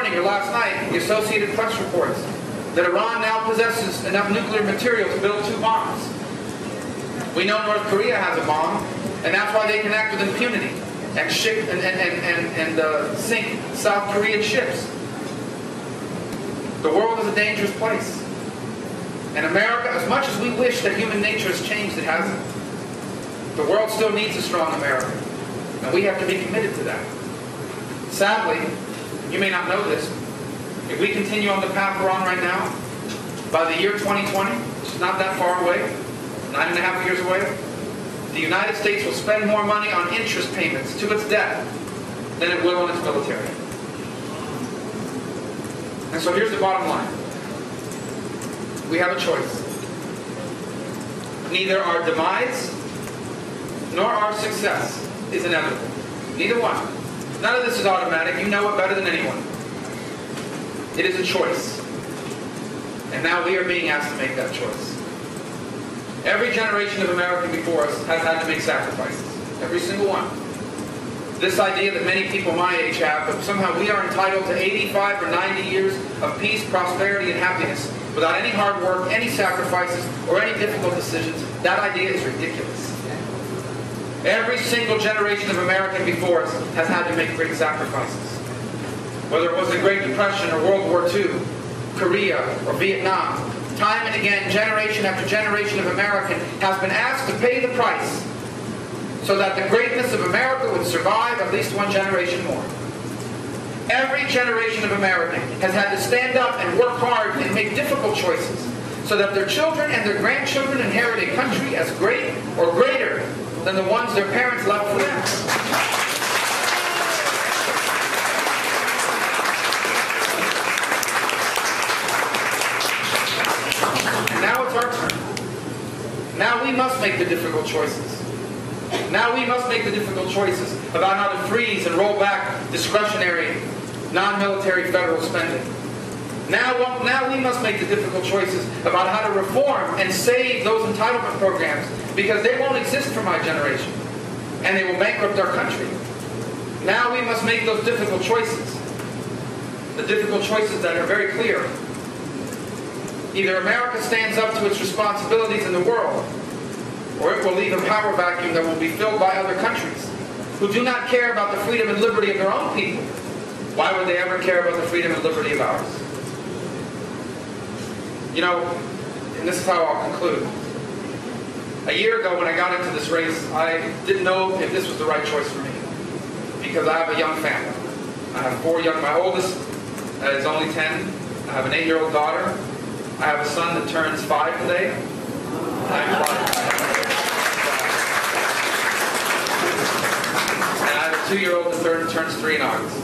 morning or last night, the Associated Press reports that Iran now possesses enough nuclear material to build 2 bombs. We know North Korea has a bomb, and that's why they can act with impunity and sink South Korean ships. The world is a dangerous place. And America, as much as we wish that human nature has changed, it hasn't. The world still needs a strong America. And we have to be committed to that. Sadly, you may not know this, if we continue on the path we're on right now, by the year 2020, which is not that far away, 9.5 years away, the United States will spend more money on interest payments to its debt than it will on its military. And so here's the bottom line. We have a choice. Neither our demise nor our success is inevitable. Neither one. None of this is automatic. You know it better than anyone. It is a choice. And now we are being asked to make that choice. Every generation of American before us has had to make sacrifices. Every single one. This idea that many people my age have, that somehow we are entitled to 85 or 90 years of peace, prosperity, and happiness without any hard work, any sacrifices, or any difficult decisions, that idea is ridiculous. Every single generation of American before us has had to make great sacrifices. Whether it was the Great Depression or World War II, Korea or Vietnam, time and again, generation after generation of American has been asked to pay the price so that the greatness of America would survive at least one generation more. Every generation of American has had to stand up and work hard and make difficult choices so that their children and their grandchildren inherit a country as great or greater than the ones their parents left for them. And now it's our turn. Now we must make the difficult choices. Now we must make the difficult choices about how to freeze and roll back discretionary, non-military federal spending. Now we must make the difficult choices about how to reform and save those entitlement programs, because they won't exist for my generation, and they will bankrupt our country. Now we must make those difficult choices. The difficult choices that are very clear. Either America stands up to its responsibilities in the world, or it will leave a power vacuum that will be filled by other countries who do not care about the freedom and liberty of their own people. Why would they ever care about the freedom and liberty of ours? You know, and this is how I'll conclude. A year ago when I got into this race, I didn't know if this was the right choice for me, because I have a young family. I have 4 young, my oldest is only 10. I have an 8-year-old daughter. I have a son that turns 5 today. I'm 5. And I have a 2-year-old that turns 3 in August.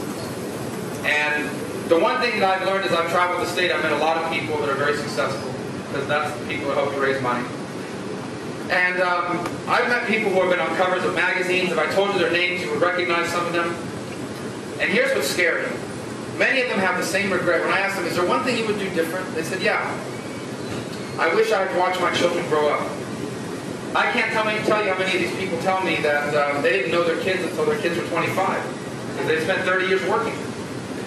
And the one thing that I've learned as I've traveled the state, I've met a lot of people that are very successful, because that's the people that help you raise money. And I've met people who have been on covers of magazines. If I told you their names, you would recognize some of them. And here's what's scary. Many of them have the same regret. When I asked them, is there one thing you would do different? They said, yeah. I wish I had watched my children grow up. I can't tell you how many of these people tell me that they didn't know their kids until their kids were 25. Because they spent 30 years working.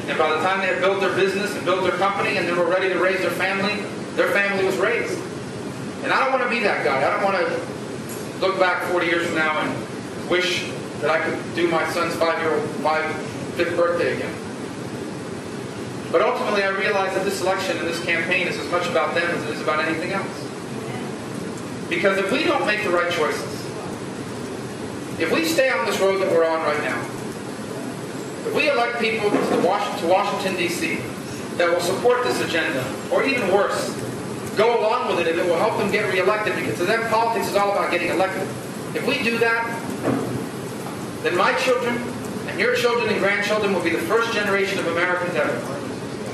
And by the time they had built their business and built their company and they were ready to raise their family was raised. And I don't want to be that guy. I don't want to look back 40 years from now and wish that I could do my son's 5th birthday again. But ultimately I realized that this election and this campaign is as much about them as it is about anything else. Because if we don't make the right choices, if we stay on this road that we're on right now, if we elect people to Washington, D.C. that will support this agenda, or even worse, go along with it if it will help them get reelected, because to them politics is all about getting elected. If we do that, then my children and your children and grandchildren will be the first generation of Americans ever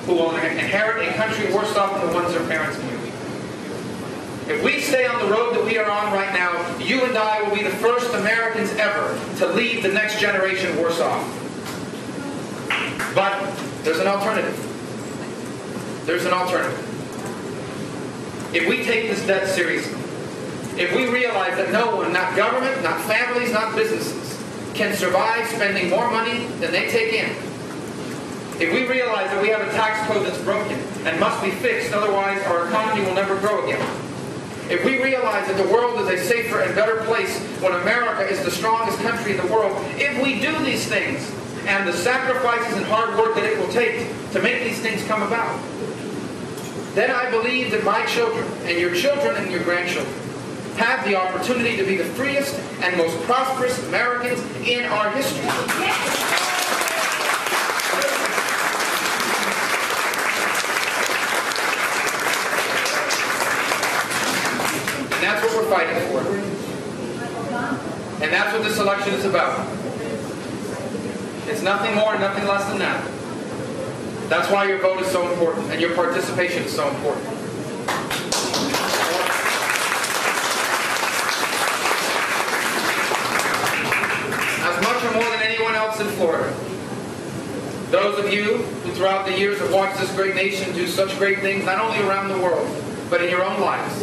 who will inherit a country worse off than the ones their parents knew. If we stay on the road that we are on right now, you and I will be the first Americans ever to leave the next generation worse off. But there's an alternative. There's an alternative. If we take this debt seriously, if we realize that no one, not government, not families, not businesses, can survive spending more money than they take in, If we realize that we have a tax code that's broken and must be fixed, otherwise our economy will never grow again. If we realize that the world is a safer and better place when America is the strongest country in the world, if we do these things and the sacrifices and hard work that it will take to make these things come about, then I believe that my children and your grandchildren have the opportunity to be the freest and most prosperous Americans in our history. And that's what we're fighting for. And that's what this election is about. It's nothing more and nothing less than that. That's why your vote is so important and your participation is so important. As much or more than anyone else in Florida, those of you who throughout the years have watched this great nation do such great things, not only around the world, but in your own lives,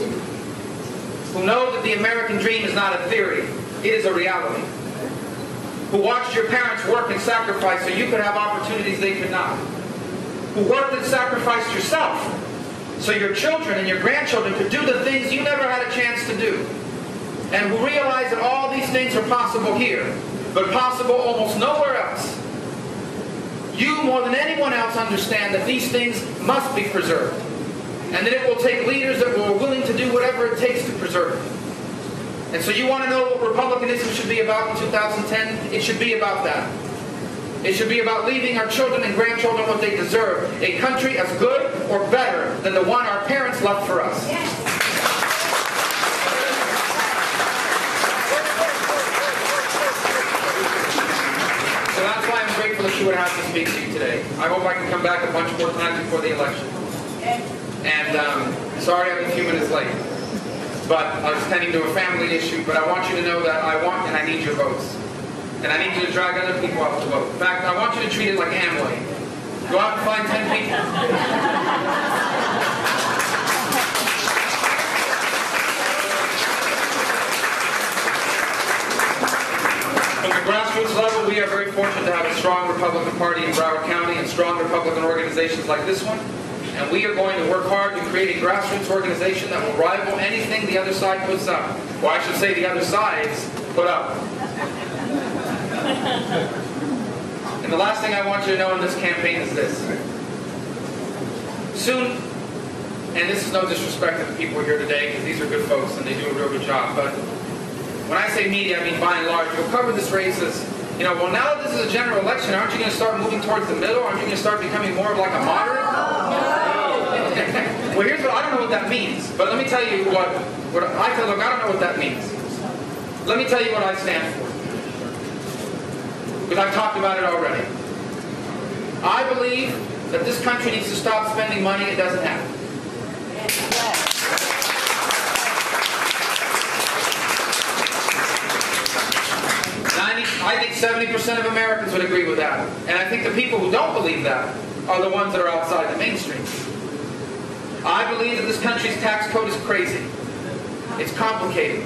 who know that the American dream is not a theory, it is a reality, who watched your parents work and sacrifice so you could have opportunities they could not, who worked and sacrificed yourself so your children and your grandchildren could do the things you never had a chance to do, and who realize that all these things are possible here, but possible almost nowhere else. You, more than anyone else, understand that these things must be preserved, and that it will take leaders that are willing to do whatever it takes to preserve it. And so you want to know what Republicanism should be about in 2010? It should be about that. It should be about leaving our children and grandchildren what they deserve. A country as good or better than the one our parents left for us. Yes. So that's why I'm grateful that you would have to speak to you today. I hope I can come back a bunch more times before the election. And sorry I'm a few minutes late. But I was tending to a family issue. But I want you to know that I want and I need your votes. And I need you to drag other people out to vote. In fact, I want you to treat it like Amway. Go out and find 10 people. From the grassroots level, we are very fortunate to have a strong Republican Party in Broward County and strong Republican organizations like this one. And we are going to work hard to create a grassroots organization that will rival anything the other side puts up. Or I should say the other sides put up. And the last thing I want you to know in this campaign is this. Soon, and this is no disrespect to the people here today, because these are good folks and they do a real good job, but when I say media, I mean by and large, we'll cover this race as, well, now that this is a general election, aren't you going to start moving towards the middle? Aren't you going to start becoming more of like a moderate? Well, here's what, I don't know what that means, but let me tell you what I tell, look, I don't know what that means. Let me tell you what I stand for. Because I've talked about it already. I believe that this country needs to stop spending money it doesn't have. I think 70% of Americans would agree with that. And I think the people who don't believe that are the ones that are outside the mainstream. I believe that this country's tax code is crazy. It's complicated.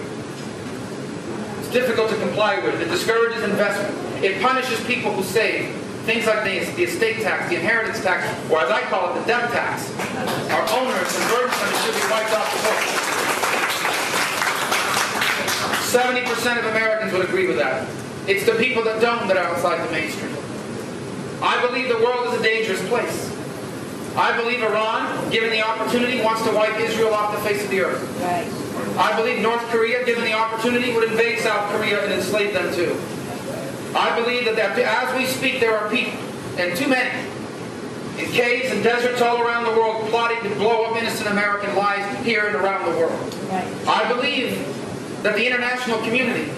It's difficult to comply with. It discourages investment. It punishes people who save. Things like the estate tax, the inheritance tax, or as I call it, the death tax, are onerous and burdensome and should be wiped off the books. 70% of Americans would agree with that. It's the people that don't that are outside the mainstream. I believe the world is a dangerous place. I believe Iran, given the opportunity, wants to wipe Israel off the face of the earth. Right. I believe North Korea, given the opportunity, would invade South Korea and enslave them too. I believe that as we speak, there are people, and too many, in caves and deserts all around the world plotting to blow up innocent American lives here and around the world. Right. I believe that the international community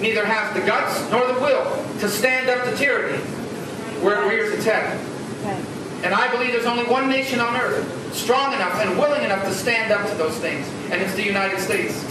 neither has the guts nor the will to stand up to tyranny where it rears its head. Right. And I believe there's only one nation on earth strong enough and willing enough to stand up to those things, and it's the United States.